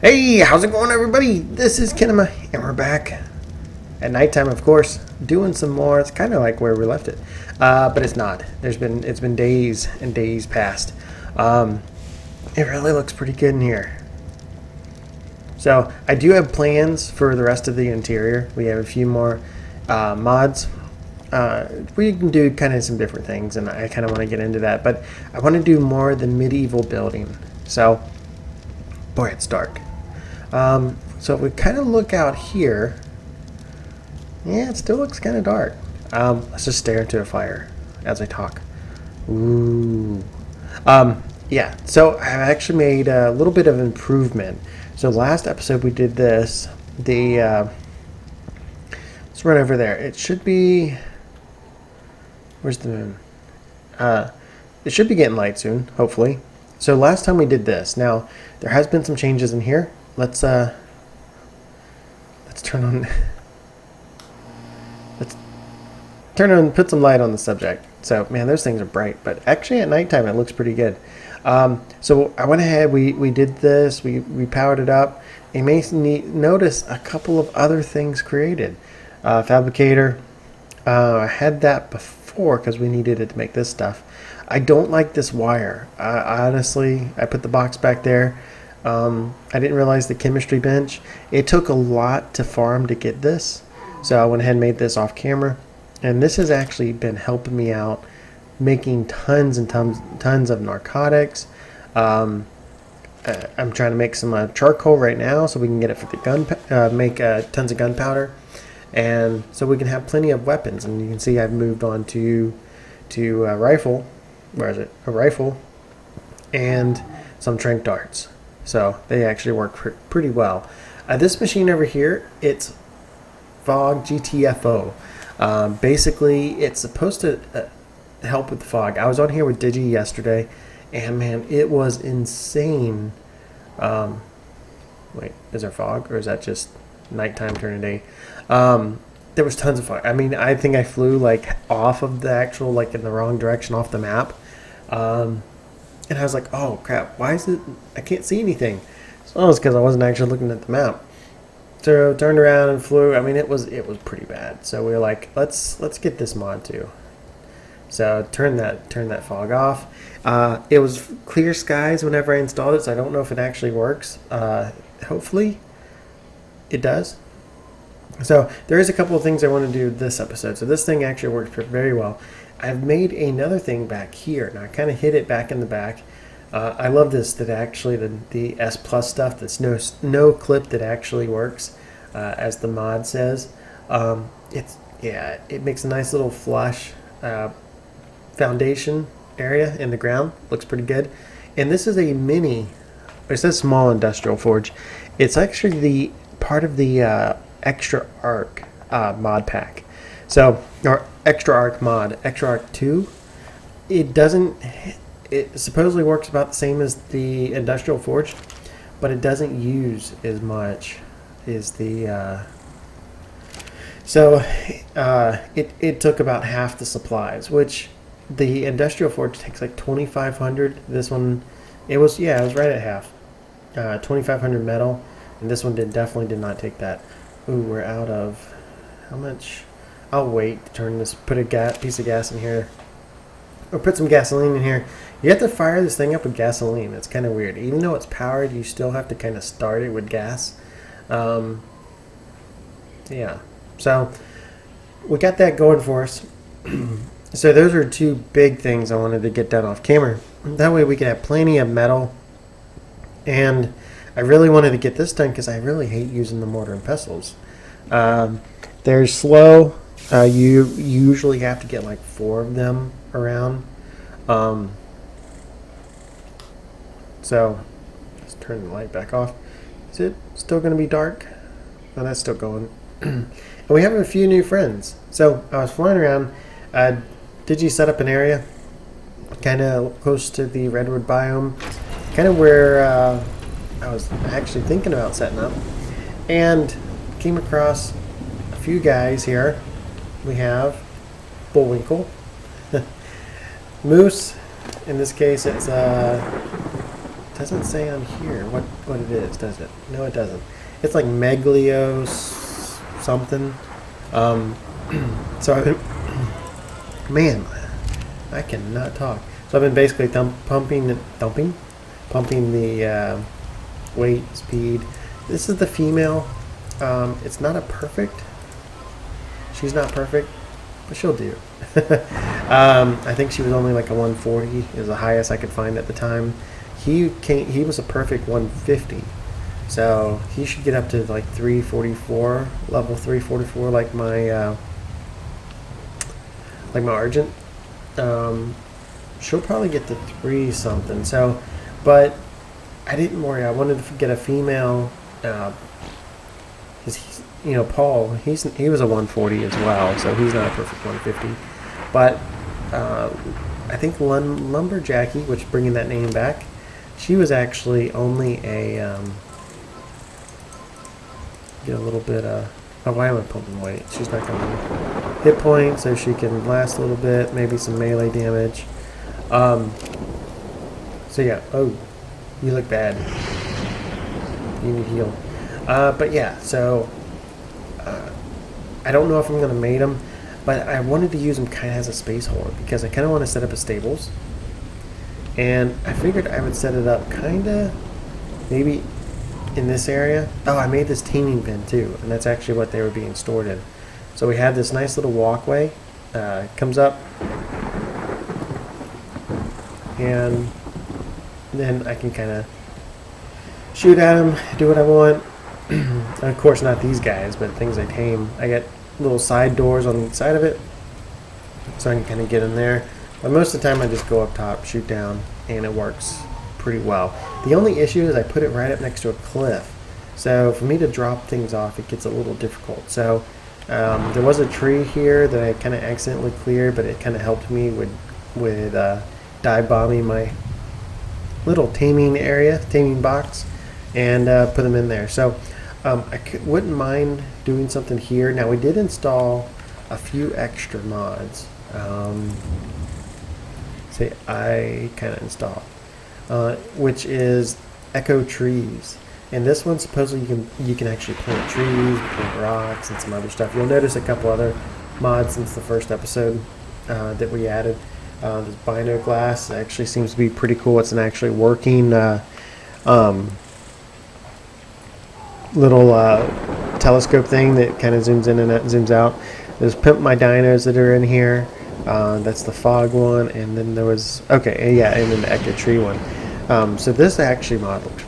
Hey, how's it going, everybody? This is Kinema, and we're back at nighttime, of course, doing some more. It's kind of like where we left it, but it's not. It's been days and days past. It really looks pretty good in here. So I do have plans for the rest of the interior. We have a few more mods. We can do kind of some different things, and I kind of want to get into that. But I want to do more of the medieval building. So, boy, it's dark. So if we kind of look out here, yeah, it still looks kind of dark. Let's just stare into a fire as I talk. Ooh. Yeah, so I've actually made a little bit of improvement. So last episode we did this. Let's run over there. It should be, where's the moon? It should be getting light soon, hopefully. So last time we did this. Now, there has been some changes in here. Let's turn on. Put some light on the subject. So, man, those things are bright, but actually at nighttime it looks pretty good. So I went ahead. We did this. We powered it up. You may notice a couple of other things created. Fabricator. I had that before because we needed it to make this stuff. I don't like this wire. Honestly, I put the box back there. I didn't realize the chemistry bench. It took a lot to farm to get this. So I went ahead and made this off camera. And this has actually been helping me out making tons and tons of narcotics. I'm trying to make some charcoal right now so we can get it for the make tons of gunpowder. And so we can have plenty of weapons. And you can see I've moved on to a rifle. Where is it? A rifle. And some tranq darts. So they actually work pretty well. This machine over here, it's Fog GTFO. Basically, it's supposed to help with the fog. I was on here with Digi yesterday, and man, it was insane. Wait, is there fog, or is that just nighttime turning day? There was tons of fog. I mean, I think I flew like off of the actual, like in the wrong direction off the map. And I was like, oh crap, why is it, I can't see anything. So it was because I wasn't actually looking at the map. So turned around and flew. I mean, it was pretty bad. So we were like, let's get this mod too. So turn that fog off. It was clear skies whenever I installed it, so I don't know if it actually works. Hopefully it does. So there is a couple of things I want to do this episode. So this thing actually works very well. I've made another thing back here. Now I kind of hid it back in the back. I love this, that actually the S Plus stuff, that's no clip that actually works, as the mod says. It makes a nice little flush foundation area in the ground. Looks pretty good. And this is a mini, it says small industrial forge. It's actually the part of the Extra Arc mod pack. So, or Extra Arc mod, Extra Arc 2. It supposedly works about the same as the Industrial Forge, but it doesn't use as much as the. It took about half the supplies, which the Industrial Forge takes like 2,500. This one, it was right at half, 2,500 metal, and this one definitely did not take that. Ooh, we're out of how much? I'll wait to turn this. Put a piece of gas in here. Or put some gasoline in here. You have to fire this thing up with gasoline. It's kind of weird. Even though it's powered, you still have to kind of start it with gas. Yeah. So we got that going for us. So those are two big things I wanted to get done off camera. That way we could have plenty of metal. And I really wanted to get this done because I really hate using the mortar and pestles. They're slow. You usually have to get like 4 of them around. So let's turn the light back off. Is it still going to be dark? No, that's still going. And we have a few new friends. So I was flying around. Digi set up an area kind of close to the redwood biome, kind of where I was actually thinking about setting up, and came across a few guys here. We have Bullwinkle, Moose. In this case, it's doesn't say on here what it is, does it? No, it doesn't. It's like Meglios something. Um, so I've been, man, I cannot talk. So I've been basically pumping the weight, speed. This is the female. It's not a perfect. She's not perfect, but she'll do. I think she was only like a 140 is the highest I could find at the time. He was a perfect 150. So he should get up to like 344, level 344, like my Argent. She'll probably get to 3 something. So, but I didn't worry. I wanted to get a female. He's, Paul. He was a 140 as well, so he's not a perfect 150. But I think Lumberjackie, which bringing that name back, she was actually only a get a little bit. Why am I pumping weight? She's not going to hit points, so she can last a little bit. Maybe some melee damage. So yeah. Oh, you look bad. You need heal. But yeah. So I don't know if I'm going to mate him, but I wanted to use him kind of as a space holder because I kind of want to set up a stables. And I figured I would set it up kind of maybe in this area. Oh, I made this teaming bin too, and that's actually what they were being stored in. So we have this nice little walkway. Comes up, and then I can kind of shoot at them, do what I want. Of course, not these guys, but things I tame. I got little side doors on the side of it, so I can kind of get in there. But most of the time, I just go up top, shoot down, and it works pretty well. The only issue is I put it right up next to a cliff, so for me to drop things off, it gets a little difficult. So there was a tree here that I kind of accidentally cleared, but it kind of helped me with dive bombing my little taming box, and put them in there. So wouldn't mind doing something here. Now we did install a few extra mods. I kind of installed, which is Echo Trees, and this one supposedly you can actually plant trees, plant rocks, and some other stuff. You'll notice a couple other mods since the first episode that we added. This Bino Glass actually seems to be pretty cool. It's an actually working little telescope thing that kind of zooms in and zooms out. There's Pimp My Dinos that are in here. That's the fog one, and then there was and then the Echo Tree one. So this actually mod looks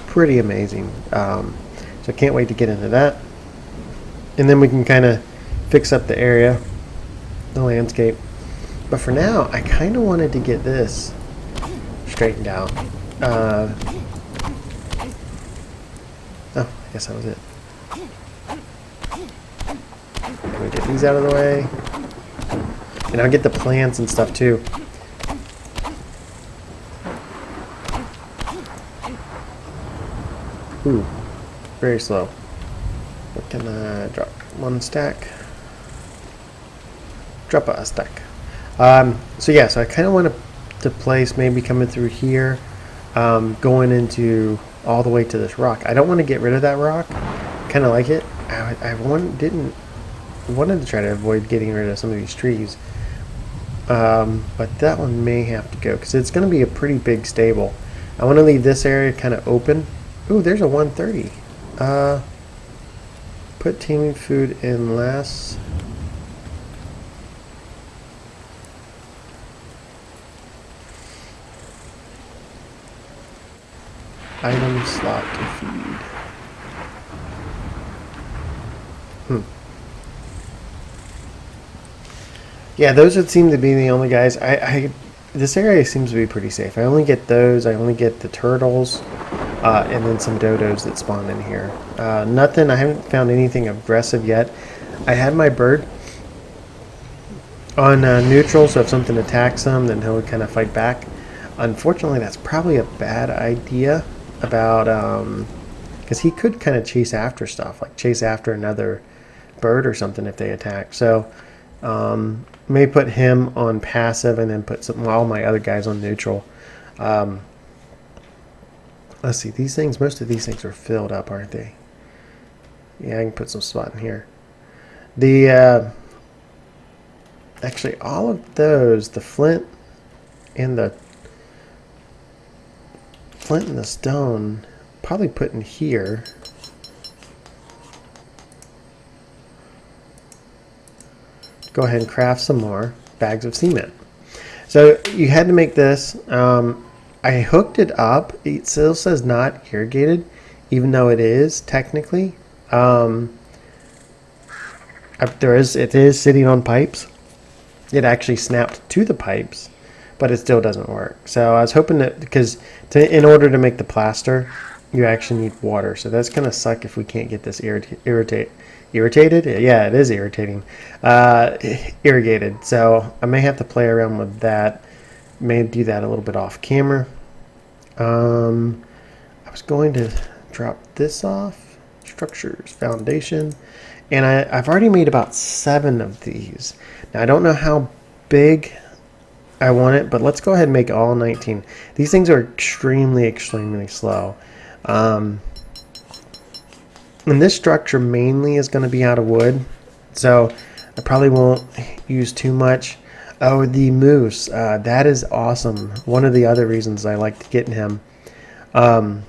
pretty amazing. So I can't wait to get into that. And then we can kind of fix up the area, the landscape. But for now, I kind of wanted to get this straightened out. Oh, I guess that was it. Can we get these out of the way? And I'll get the plants and stuff too. Ooh, very slow. What can I drop? 1 stack. Drop a stack. So I kind of want to place maybe coming through here, going into all the way to this rock. I don't want to get rid of that rock. Kind of like it. I wanted to try to avoid getting rid of some of these trees. But that one may have to go because it's going to be a pretty big stable. I want to leave this area kind of open. Ooh, there's a 130. Put teaming food in last. Item slot to feed. Yeah, those would seem to be the only guys. This area seems to be pretty safe. I only get those. I only get the turtles, and then some dodos that spawn in here. Nothing. I haven't found anything aggressive yet. I had my bird on neutral, so if something attacks him, then he'll kind of fight back. Unfortunately, that's probably a bad idea. Because he could kind of chase after stuff, like chase after another bird or something if they attack. So may put him on passive and then put all my other guys on neutral. Let's see, these things, most of these things are filled up, aren't they? Yeah, I can put some spot in here. The, actually, all of those, the flint and the stone, probably put in here. Go ahead and craft some more bags of cement. So you had to make this. I hooked it up. It still says not irrigated, even though it is technically. It is sitting on pipes. It actually snapped to the pipes, but it still doesn't work. So I was hoping that, because in order to make the plaster, you actually need water. So that's gonna suck if we can't get this irritated. Yeah, it is irritating. Irrigated. So I may have to play around with that. May do that a little bit off camera. I was going to drop this off. Structures, foundation. And I've already made about 7 of these. Now I don't know how big I want it, but let's go ahead and make all 19. These things are extremely, extremely slow. And this structure mainly is going to be out of wood, so I probably won't use too much. Oh, the moose. That is awesome. One of the other reasons I liked getting him was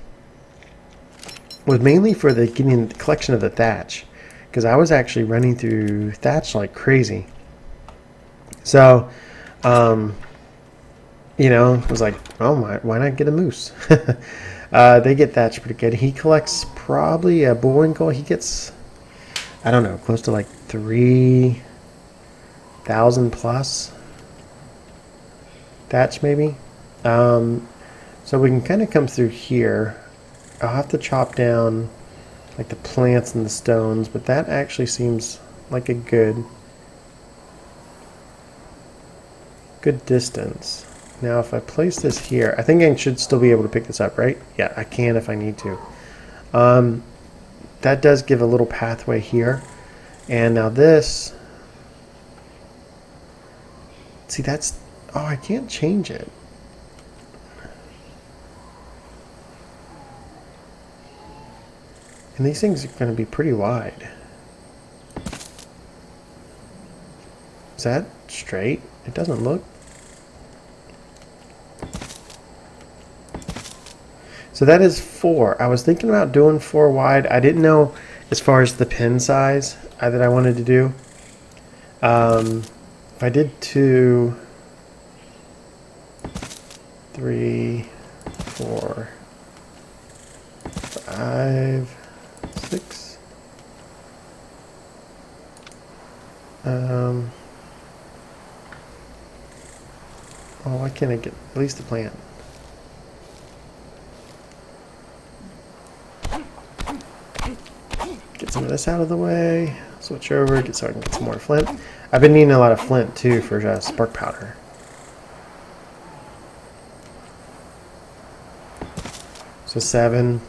mainly for getting the collection of the thatch, because I was actually running through thatch like crazy. So, you know, I was like, oh my, why not get a moose? They get thatch pretty good. He collects probably a bullwinkle. He gets, I don't know, close to like 3,000 plus thatch maybe. So we can kind of come through here. I'll have to chop down like the plants and the stones, but that actually seems like a good distance. Now if I place this here, I think I should still be able to pick this up, right? Yeah, I can if I need to. That does give a little pathway here. And now this, see that's, oh, I can't change it. And these things are going to be pretty wide. Is that straight? It doesn't look. So that is 4. I was thinking about doing 4 wide. I didn't know as far as the pin size that I wanted to do. If I did 2, 3, 4, 5, 6. Oh, why can't I get at least the plant? Get some of this out of the way. Switch over, so I can get some more flint. I've been needing a lot of flint too for spark powder. So 7,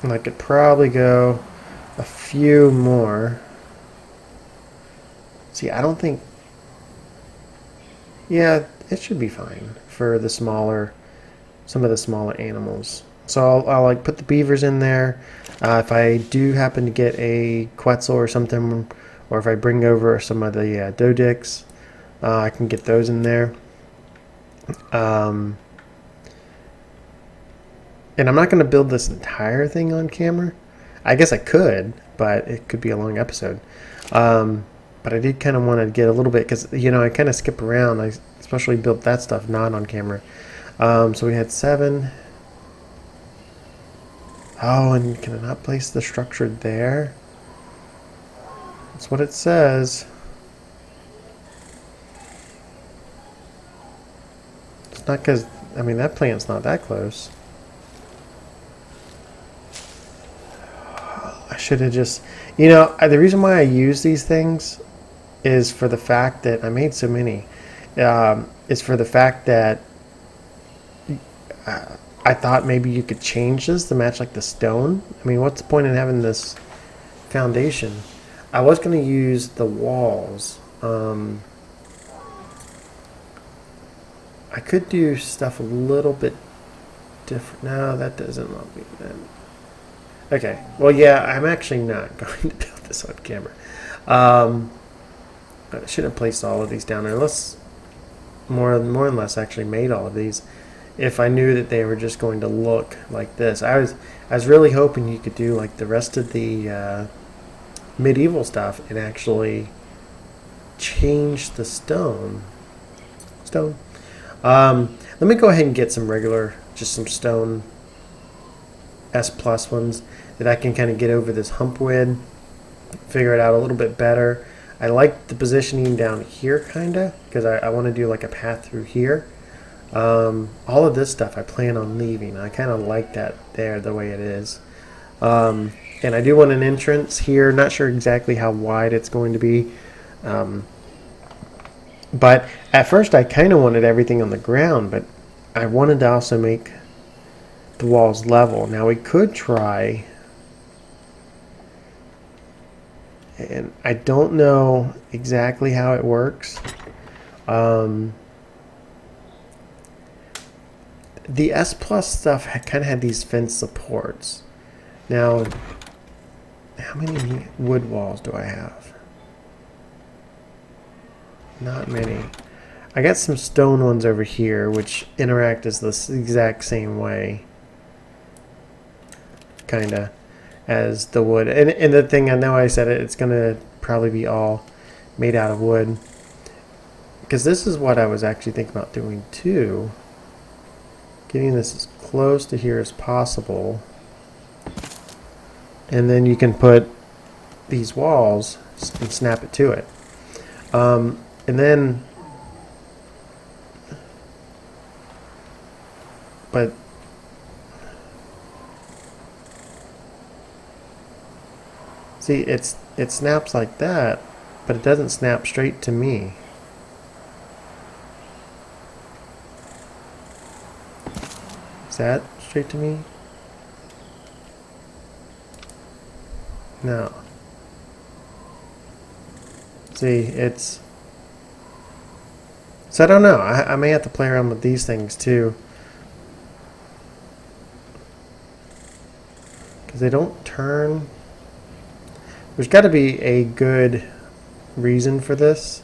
and I could probably go a few more. See, I don't think. Yeah, it should be fine for the smaller, some of the smaller animals. So I'll like put the beavers in there. If I do happen to get a Quetzal or something, or if I bring over some of the Dodicks, I can get those in there. And I'm not going to build this entire thing on camera. I guess I could, but it could be a long episode. But I did kind of want to get a little bit, because, you know, I kind of skip around. I especially built that stuff not on camera. So we had 7. Oh, and can I not place the structure there? That's what it says. It's not because, I mean, that plant's not that close. I should have just, you know, the reason why I use these things is for the fact that I made so many. Is for the fact that I thought maybe you could change this to match like the stone. I mean, what's the point in having this foundation? I was going to use the walls. I could do stuff a little bit different. No, that doesn't look me then. Okay. Well, yeah, I'm actually not going to build this on camera. I should have placed all of these down there. Let's more and less actually made all of these. If I knew that they were just going to look like this, I was really hoping you could do like the rest of the medieval stuff and actually change the stone. Let me go ahead and get some regular, just some stone S plus ones that I can kind of get over this hump with, figure it out a little bit better. I like the positioning down here kind of because I want to do like a path through here. All of this stuff I plan on leaving. I kind of like that there the way it is. And I do want an entrance here. Not sure exactly how wide it's going to be. But at first I kind of wanted everything on the ground, but I wanted to also make the walls level. Now we could try, and I don't know exactly how it works. The S Plus stuff kind of had these fence supports. Now, how many wood walls do I have? Not many. I got some stone ones over here, which interact as the exact same way, kinda, as the wood. And the thing, I know I said it, it's gonna probably be all made out of wood, because this is what I was actually thinking about doing too. Getting this as close to here as possible, and then you can put these walls and snap it to it. And then, but see, it snaps like that, but it doesn't snap straight to me. Is that straight to me? No. See, it's... So I don't know. I may have to play around with these things too. Because they don't turn. There's got to be a good reason for this.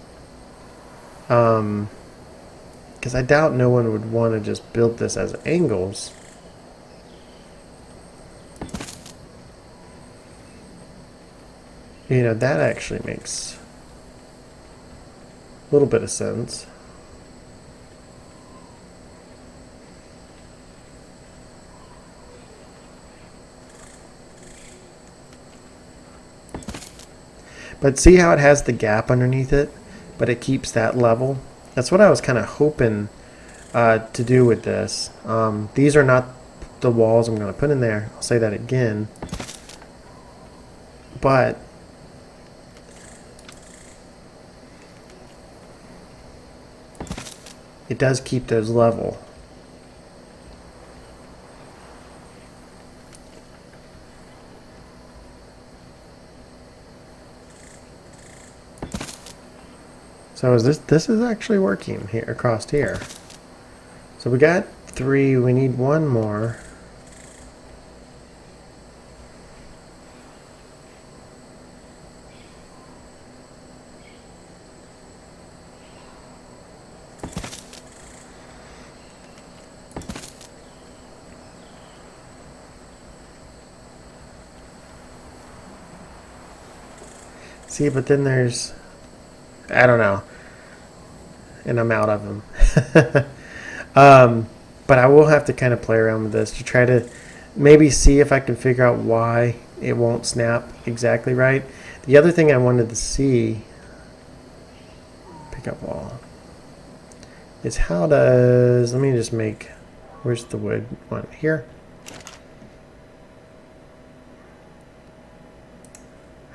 Because I doubt no one would want to just build this as angles. You know, that actually makes a little bit of sense. But see how it has the gap underneath it, but it keeps that level? That's what I was kind of hoping to do with this. These are not the walls I'm going to put in there. I'll say that again. But it does keep those level. So this is actually working here across here. So we got 3, we need 1 more. See, but then there's, I don't know, and I'm out of them. But I will have to kind of play around with this to try to maybe see if I can figure out why it won't snap exactly right. The other thing I wanted to see, pick up wall, is how does, let me just make, where's the wood one? Here.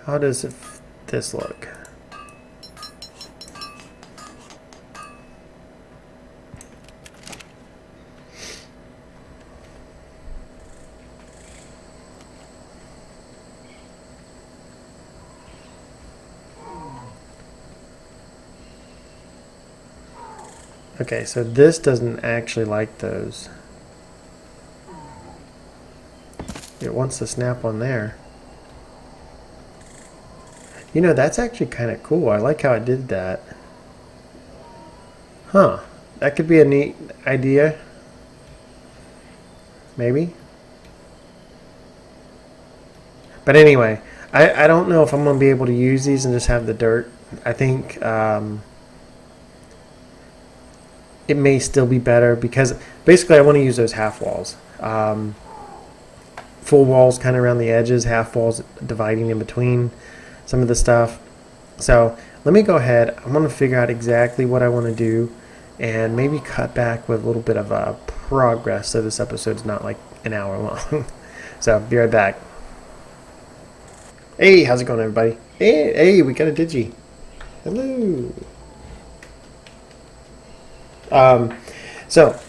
How does this look? Okay, so this doesn't actually like those. it wants to snap on there. You know, that's actually kind of cool. I like how it did that. Huh. That could be a neat idea. Maybe. But anyway, I don't know if I'm going to be able to use these and just have the dirt. I think it may still be better because basically I want to use those half walls. Full walls kind of around the edges, half walls dividing in between some of the stuff. So let me go ahead. I'm going to figure out exactly what I want to do and maybe cut back with a little bit of progress so this episode's not like an hour long. So be right back. Hey, how's it going, everybody? Hey, we got a Digi. Hello. So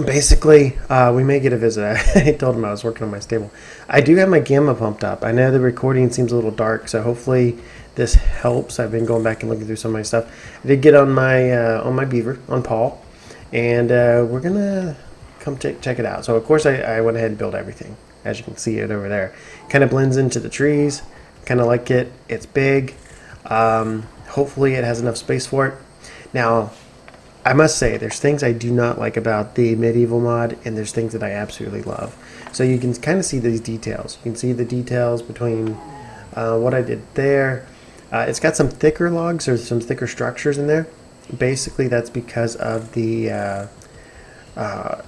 basically, we may get a visit. I told him I was working on my stable. I do have my gamma pumped up. I know the recording seems a little dark, so hopefully this helps. I've been going back and looking through some of my stuff. I did get on my beaver, on Paul, and we're gonna come check it out. So of course I went ahead and built everything, as you can see it over there. Kind of blends into the trees. Kind of like it. It's big. Hopefully it has enough space for it. Now, I must say, there's things I do not like about the medieval mod, and there's things that I absolutely love. So you can kind of see these details. You can see the details between what I did there. It's got some thicker logs or some thicker structures in there. Basically, that's because of the...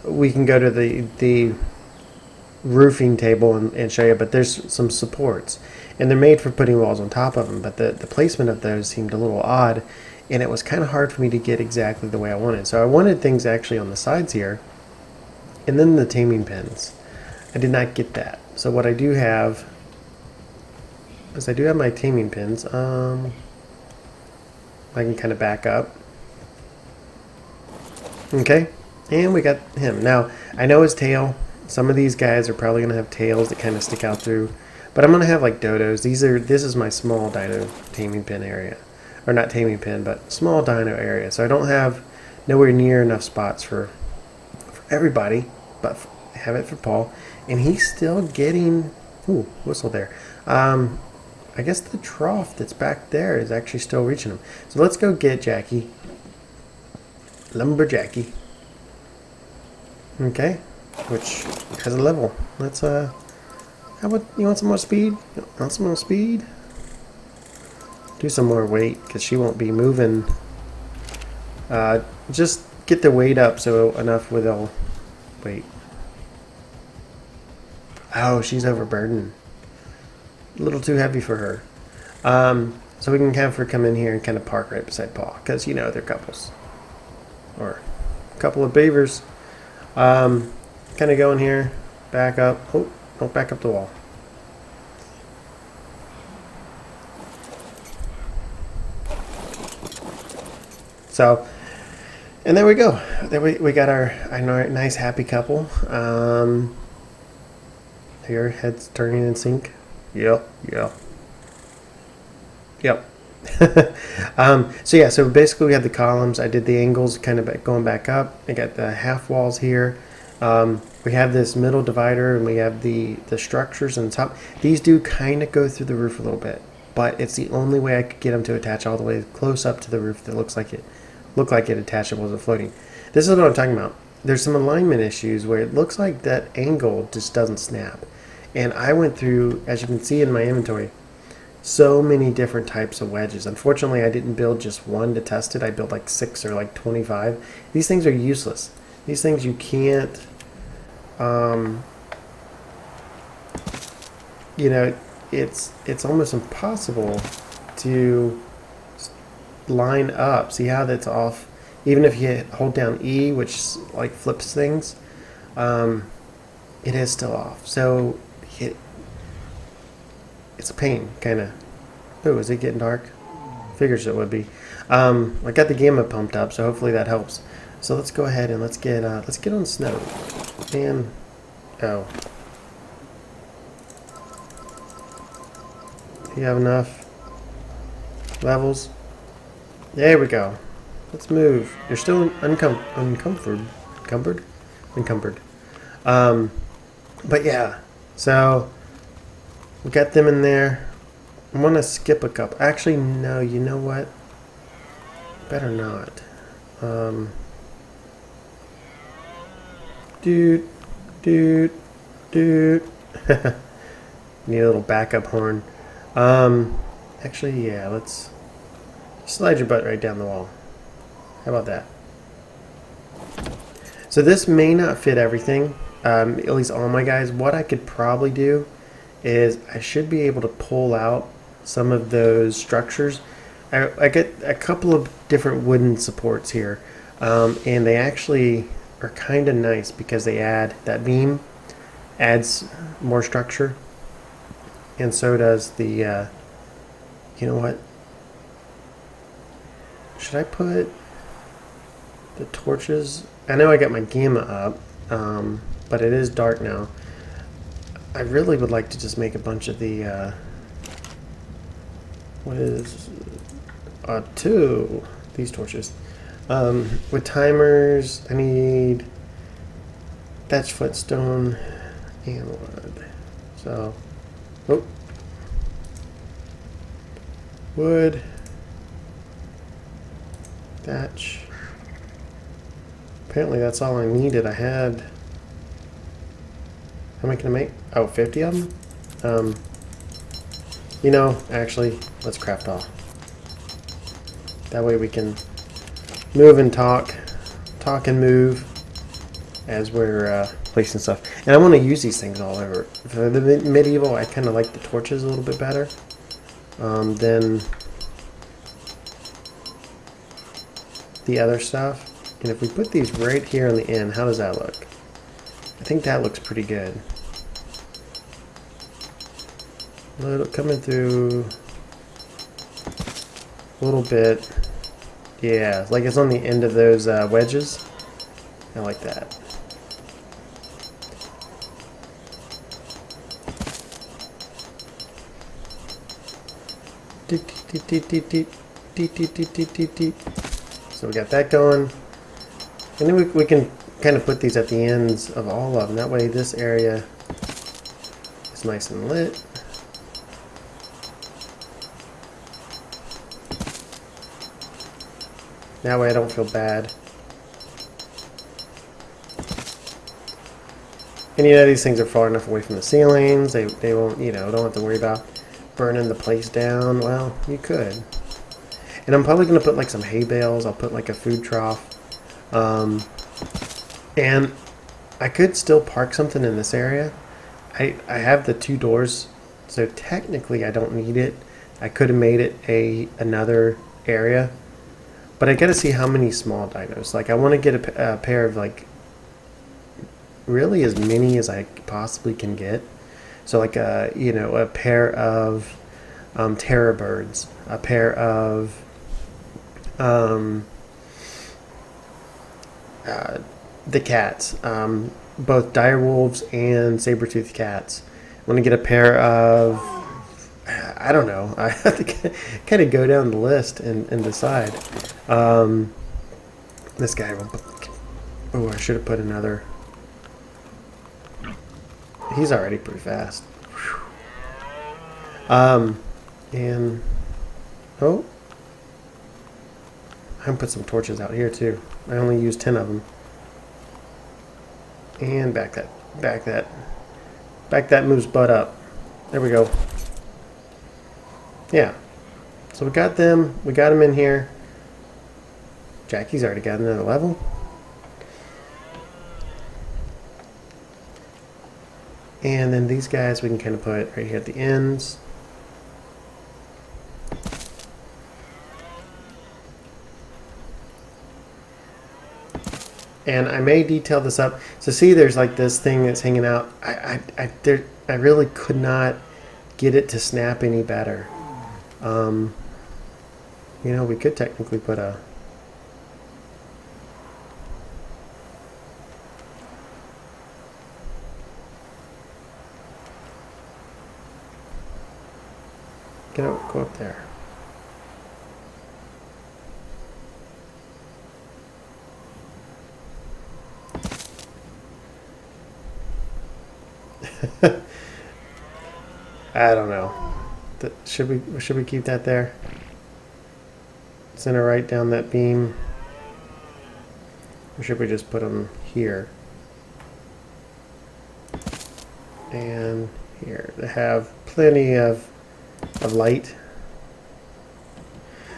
we can go to the roofing table and show you, but there's some supports. And they're made for putting walls on top of them, but the placement of those seemed a little odd. And it was kind of hard for me to get exactly the way I wanted. So I wanted things actually on the sides here. And then the taming pins. I did not get that. So what I do have is I do have my taming pins. I can kind of back up. Okay. And we got him. Now, I know his tail. Some of these guys are probably going to have tails that kind of stick out through. But I'm going to have like dodos. This is my small dino taming pin area. Or not taming pin, but small dino area. So I don't have nowhere near enough spots for everybody, but have it for Paul. And he's still getting, ooh, whistle there. I guess the trough that's back there is actually still reaching him. So let's go get Jackie. Lumberjackie. Okay, which has a level. Let's, how about, you want some more speed? You want some more speed? Do some more weight because she won't be moving. Just get the weight up so enough with all weight. Oh, she's overburdened. A little too heavy for her. So we can have her come in here and kind of park right beside Paul because you know they're couples or a couple of beavers. Kind of go in here, back up. Oh, don't back up the wall. So, and there we go. There we got our nice happy couple. Here, heads turning in sync. Yep. So yeah, so basically we have the columns. I did the angles kind of going back up. I got the half walls here. We have this middle divider, and we have the structures on top. These do kind of go through the roof a little bit, but it's the only way I could get them to attach all the way close up to the roof that looked like it attached, it wasn't floating. This is what I'm talking about. There's some alignment issues where it looks like that angle just doesn't snap. And I went through, as you can see in my inventory, so many different types of wedges. Unfortunately, I didn't build just one to test it. I built like 6 or like 25. These things are useless. These things you can't, you know, it's almost impossible to line up. See how that's off? Even if you hold down E, which like flips things, it is still off. So it's a pain, kind of. Oh, is it getting dark? Figures it would be. I got the gamma pumped up, so hopefully that helps. So let's go ahead and let's get on snow. And oh, you have enough levels? There we go. Let's move. You're still encumbered. But yeah, So we got them in there. I'm gonna skip a couple. Actually, no. You know what? Better not. Dude, dude, dude. Need a little backup horn. Actually, yeah. Let's slide your butt right down the wall. How about that? So this may not fit everything, at least all my guys. What I could probably do is I should be able to pull out some of those structures. I get a couple of different wooden supports here, and they actually are kind of nice because they add that beam adds more structure, and so does the. You know what? Should I put the torches? I know I got my gamma up, but it is dark now. I really would like to just make a bunch of the, what is, these torches. With timers, I need thatch footstone and wood. So, oh, wood, thatch. Apparently that's all I needed. I had, how many can I make? Oh, 50 of them? You know, actually, let's craft all. That way we can move and talk and move as we're placing stuff. And I want to use these things all over. For the medieval, I kind of like the torches a little bit better than the other stuff. And if we put these right here on the end, how does that look? I think that looks pretty good. Coming through a little bit. Yeah, like it's on the end of those wedges. I like that. So we got that going. And then we can kind of put these at the ends of all of them. That way this area is nice and lit. That way I don't feel bad. And you know, these things are far enough away from the ceilings. They won't, you know, don't have to worry about burning the place down. Well, you could. And I'm probably going to put like some hay bales. I'll put like a food trough. And I could still park something in this area. I have the 2 doors, so technically I don't need it. I could have made it another area. But I got to see how many small dinos. Like I want to get a pair of like really as many as I possibly can get. So like you know, a pair of terror birds, a pair of the cats, both dire wolves and saber-toothed cats. I want to get a pair of, I don't know. I have to kind of go down the list and decide. This guy. Oh, I should have put another. He's already pretty fast. And oh, I can put some torches out here too. I only used 10 of them. And back that moves butt up. There we go. Yeah. So we got them. We got them in here. Jackie's already got another level. And then these guys we can kind of put right here at the ends. And I may detail this up. So see, there's like this thing that's hanging out. I really could not get it to snap any better. You know, we could technically put a. Go up there. I don't know. Should we keep that there? Center right down that beam. Or should we just put them here? And here. They have plenty of light.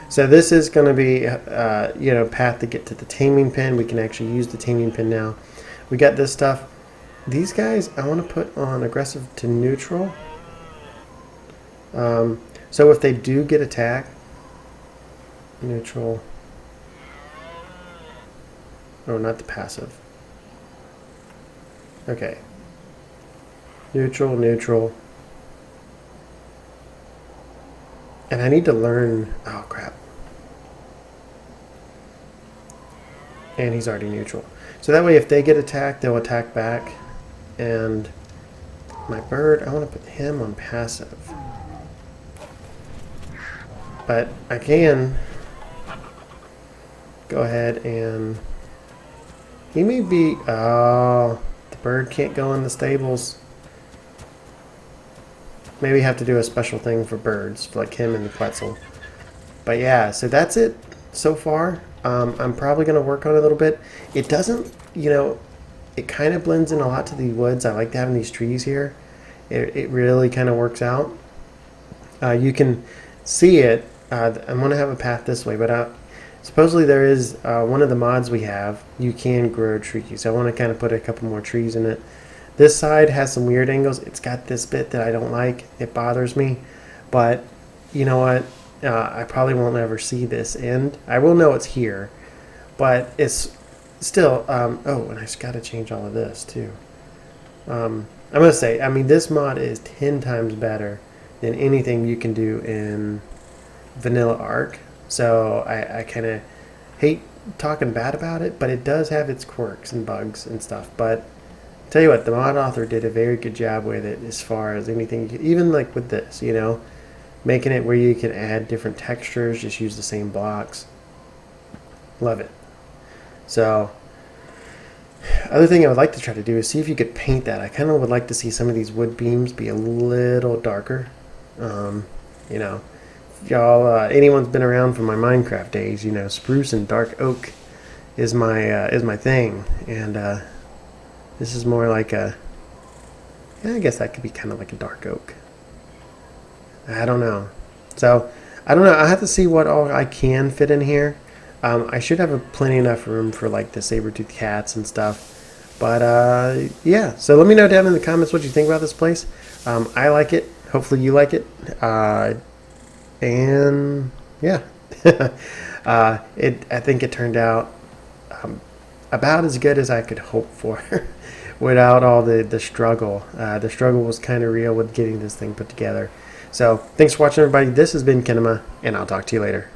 So this is going to be, path to get to the taming pin. We can actually use the taming pin now. We got this stuff. These guys, I want to put on aggressive to neutral. So if they do get attacked, neutral. Oh, not the passive. Okay. Neutral, neutral. And I need to learn... Oh, crap. And he's already neutral. So that way if they get attacked, they'll attack back. And my bird, I want to put him on passive. But I can go ahead and... He may be... Oh, the bird can't go in the stables. Maybe have to do a special thing for birds, for like him and the Quetzal. But yeah, so that's it so far. I'm probably going to work on it a little bit. It doesn't, it kind of blends in a lot to the woods. I like having these trees here. It really kind of works out. You can see it. I'm going to have a path this way, but supposedly there is one of the mods we have. You can grow trees. So I want to kind of put a couple more trees in it. This side has some weird angles. It's got this bit that I don't like. It bothers me. But you know what? I probably won't ever see this end. I will know it's here. But it's still... oh, and I just got to change all of this too. I'm going to say, this mod is 10 times better than anything you can do in Vanilla Ark. So I kind of hate talking bad about it, but it does have its quirks and bugs and stuff. But tell you what, the mod author did a very good job with it as far as anything, even like with this, making it where you can add different textures, just use the same blocks. Love it. So, other thing I would like to try to do is see if you could paint that. I kind of would like to see some of these wood beams be a little darker. Y'all, anyone's been around from my Minecraft days, spruce and dark oak is my thing, and this is more like I guess that could be kind of like a dark oak. I don't know. So, I don't know. I have to see what all I can fit in here. I should have plenty enough room for like the saber-toothed cats and stuff. But, yeah. So let me know down in the comments what you think about this place. I like it. Hopefully you like it. And, yeah. I think it turned out about as good as I could hope for. Without all the struggle. The struggle was kind of real with getting this thing put together. So, thanks for watching, everybody. This has been Kinema, and I'll talk to you later.